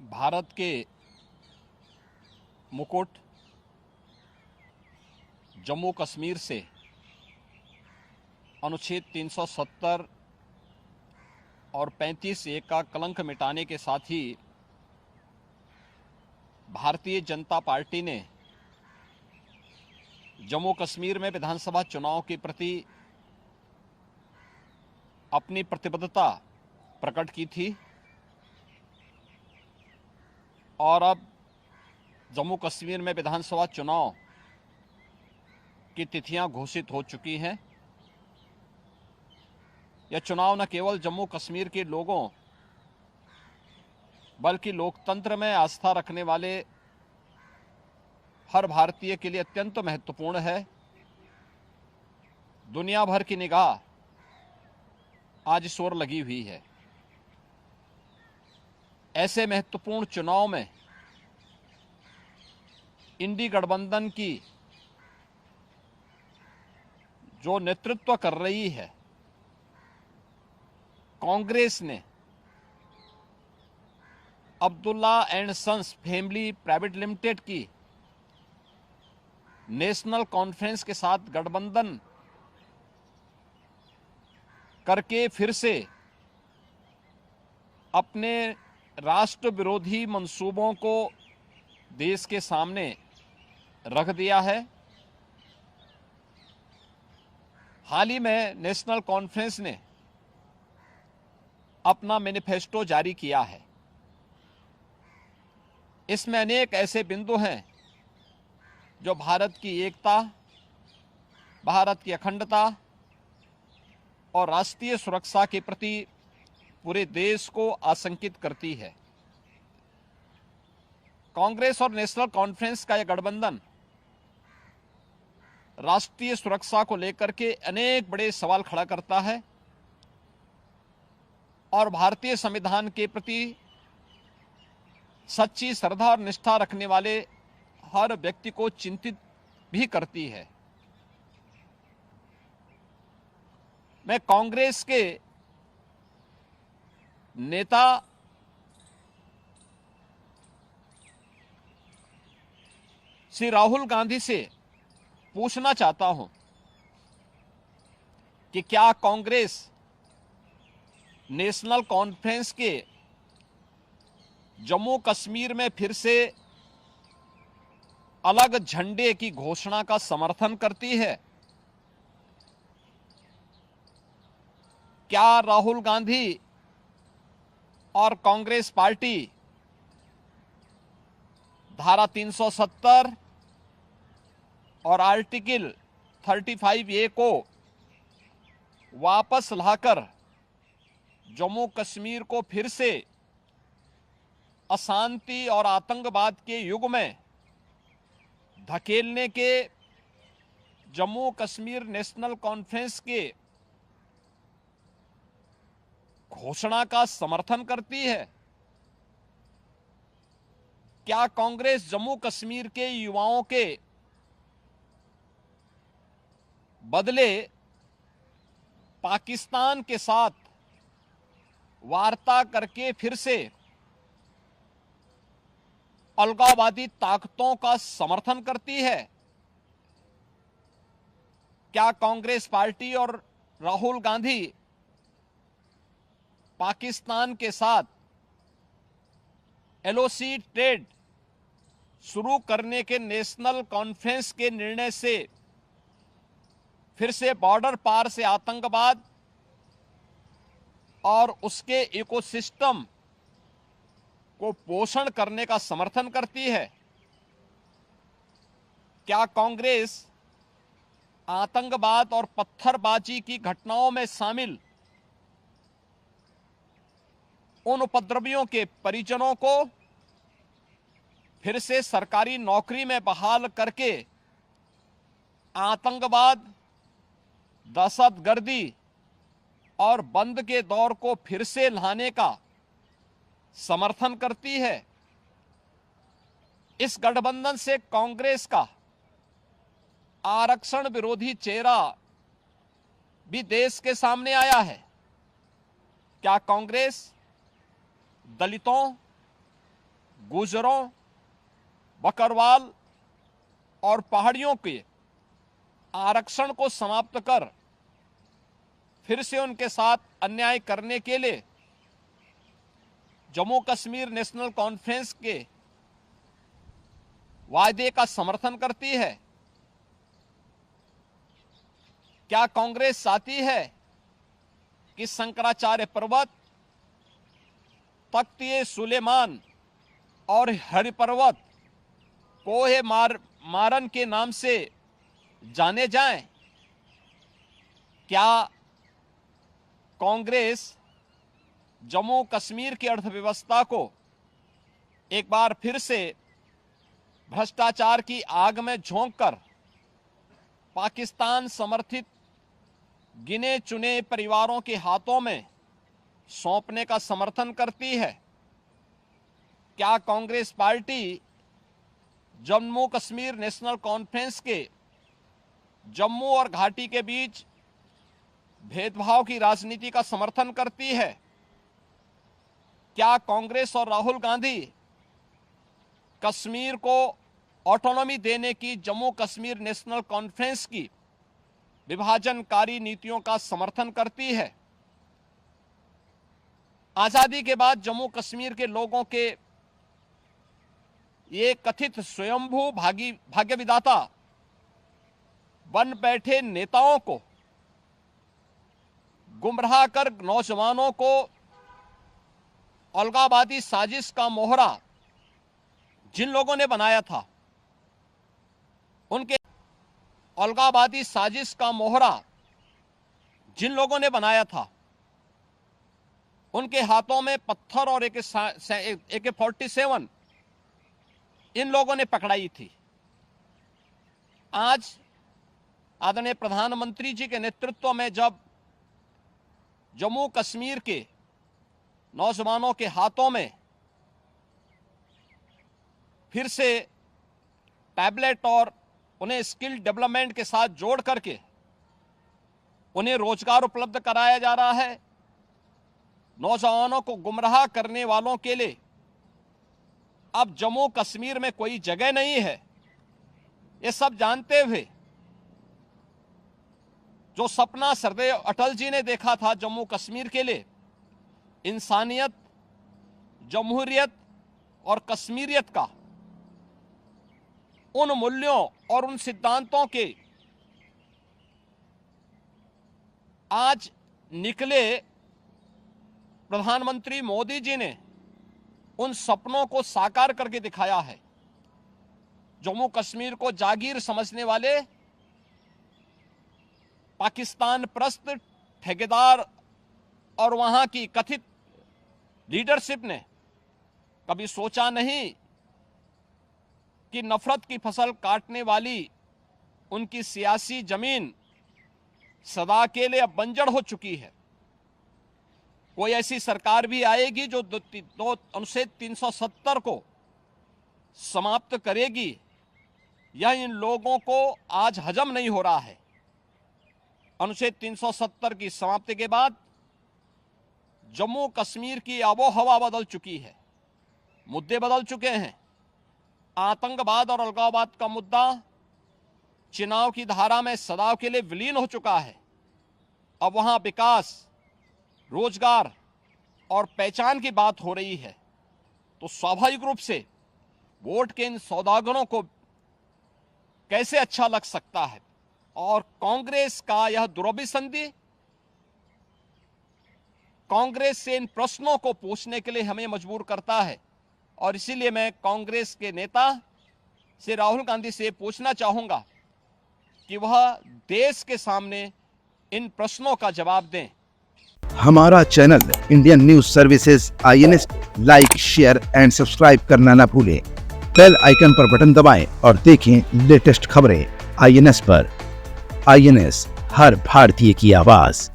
भारत के मुकुट जम्मू कश्मीर से अनुच्छेद 370 और 35(1) का कलंक मिटाने के साथ ही भारतीय जनता पार्टी ने जम्मू कश्मीर में विधानसभा चुनाव के प्रति अपनी प्रतिबद्धता प्रकट की थी और अब जम्मू कश्मीर में विधानसभा चुनाव की तिथियां घोषित हो चुकी हैं। यह चुनाव न केवल जम्मू कश्मीर के लोगों बल्कि लोकतंत्र में आस्था रखने वाले हर भारतीय के लिए अत्यंत महत्वपूर्ण है। दुनिया भर की निगाह आज इस ओर लगी हुई है। ऐसे महत्वपूर्ण चुनाव में इंडी गठबंधन की जो नेतृत्व कर रही है कांग्रेस ने Abdullah and sons family private limited की नेशनल कॉन्फ्रेंस के साथ गठबंधन करके फिर से अपने राष्ट्र विरोधी मंसूबों को देश के सामने रख दिया है। हाल ही में नेशनल कॉन्फ्रेंस ने अपना मैनिफेस्टो जारी किया है। इसमें अनेक ऐसे बिंदु हैं जो भारत की एकता, भारत की अखंडता और राष्ट्रीय सुरक्षा के प्रति पूरे देश को आशंकित करती है। कांग्रेस और नेशनल कॉन्फ्रेंस का यह गठबंधन राष्ट्रीय सुरक्षा को लेकर के अनेक बड़े सवाल खड़ा करता है और भारतीय संविधान के प्रति सच्ची श्रद्धा और निष्ठा रखने वाले हर व्यक्ति को चिंतित भी करती है। मैं कांग्रेस के नेता श्री राहुल गांधी से पूछना चाहता हूं कि क्या कांग्रेस नेशनल कॉन्फ्रेंस के जम्मू कश्मीर में फिर से अलग झंडे की घोषणा का समर्थन करती है? क्या राहुल गांधी और कांग्रेस पार्टी धारा 370 और आर्टिकल 35(a) को वापस लाकर जम्मू कश्मीर को फिर से अशांति और आतंकवाद के युग में धकेलने के जम्मू कश्मीर नेशनल कॉन्फ्रेंस के घोषणा का समर्थन करती है? क्या कांग्रेस जम्मू कश्मीर के युवाओं के बदले पाकिस्तान के साथ वार्ता करके फिर से अलगाववादी ताकतों का समर्थन करती है? क्या कांग्रेस पार्टी और राहुल गांधी पाकिस्तान के साथ एलओसी ट्रेड शुरू करने के नेशनल कॉन्फ्रेंस के निर्णय से फिर से बॉर्डर पार से आतंकवाद और उसके इकोसिस्टम को पोषण करने का समर्थन करती है? क्या कांग्रेस आतंकवाद और पत्थरबाजी की घटनाओं में शामिल उन उपद्रवियों के परिजनों को फिर से सरकारी नौकरी में बहाल करके आतंकवाद, दहशतगर्दी और बंद के दौर को फिर से लाने का समर्थन करती है? इस गठबंधन से कांग्रेस का आरक्षण विरोधी चेहरा भी देश के सामने आया है। क्या कांग्रेस दलितों, गुर्जरों, बकरवाल और पहाड़ियों के आरक्षण को समाप्त कर फिर से उनके साथ अन्याय करने के लिए जम्मू कश्मीर नेशनल कॉन्फ्रेंस के वायदे का समर्थन करती है? क्या कांग्रेस चाहती है कि शंकराचार्य पर्वत, तख्त सुलेमान और हरि पर्वत कोहे मारन के नाम से जाने जाएं? क्या कांग्रेस जम्मू कश्मीर की अर्थव्यवस्था को एक बार फिर से भ्रष्टाचार की आग में झोंककर पाकिस्तान समर्थित गिने चुने परिवारों के हाथों में सौंपने का समर्थन करती है? क्या कांग्रेस पार्टी जम्मू कश्मीर नेशनल कॉन्फ्रेंस के जम्मू और घाटी के बीच भेदभाव की राजनीति का समर्थन करती है? क्या कांग्रेस और राहुल गांधी कश्मीर को ऑटोनॉमी देने की जम्मू कश्मीर नेशनल कॉन्फ्रेंस की विभाजनकारी नीतियों का समर्थन करती है? आजादी के बाद जम्मू कश्मीर के लोगों के ये कथित स्वयंभू भाग्य विधाता बन बैठे नेताओं को गुमराह कर नौजवानों को अलगाववादी साजिश का मोहरा जिन लोगों ने बनाया था, उनके अलगाववादी साजिश का मोहरा जिन लोगों ने बनाया था, उनके हाथों में पत्थर और AK-47 इन लोगों ने पकड़ाई थी। आज आदरणीय प्रधानमंत्री जी के नेतृत्व में जब जम्मू कश्मीर के नौजवानों के हाथों में फिर से टैबलेट और उन्हें स्किल डेवलपमेंट के साथ जोड़ करके उन्हें रोजगार उपलब्ध कराया जा रहा है, नौजवानों को गुमराह करने वालों के लिए अब जम्मू कश्मीर में कोई जगह नहीं है। ये सब जानते हुए जो सपना सरदेव अटल जी ने देखा था जम्मू कश्मीर के लिए, इंसानियत, जमहूरियत और कश्मीरियत का, उन मूल्यों और उन सिद्धांतों के आज निकले प्रधानमंत्री मोदी जी ने उन सपनों को साकार करके दिखाया है। जम्मू कश्मीर को जागीर समझने वाले पाकिस्तान परस्त ठेकेदार और वहां की कथित लीडरशिप ने कभी सोचा नहीं कि नफरत की फसल काटने वाली उनकी सियासी जमीन सदा के लिए अब बंजर हो चुकी है। कोई ऐसी सरकार भी आएगी जो अनुच्छेद 370 को समाप्त करेगी, यह इन लोगों को आज हजम नहीं हो रहा है। अनुच्छेद 370 की समाप्ति के बाद जम्मू कश्मीर की आबोहवा बदल चुकी है, मुद्दे बदल चुके हैं। आतंकवाद और अलगाववाद का मुद्दा चुनाव की धारा में सदा के लिए विलीन हो चुका है। अब वहां विकास, रोजगार और पहचान की बात हो रही है, तो स्वाभाविक रूप से वोट के इन सौदागरों को कैसे अच्छा लग सकता है। और कांग्रेस का यह दुरभिसंधि कांग्रेस से इन प्रश्नों को पूछने के लिए हमें मजबूर करता है। और इसीलिए मैं कांग्रेस के नेता से राहुल गांधी से पूछना चाहूंगा कि वह देश के सामने इन प्रश्नों का जवाब दें। हमारा channel Indian news services INS like, share and subscribe करना ना भूलें। बेल आइकन पर बटन दबाएं और देखें लेटेस्ट खबरें INS पर। INS, हर भारतीय की आवाज।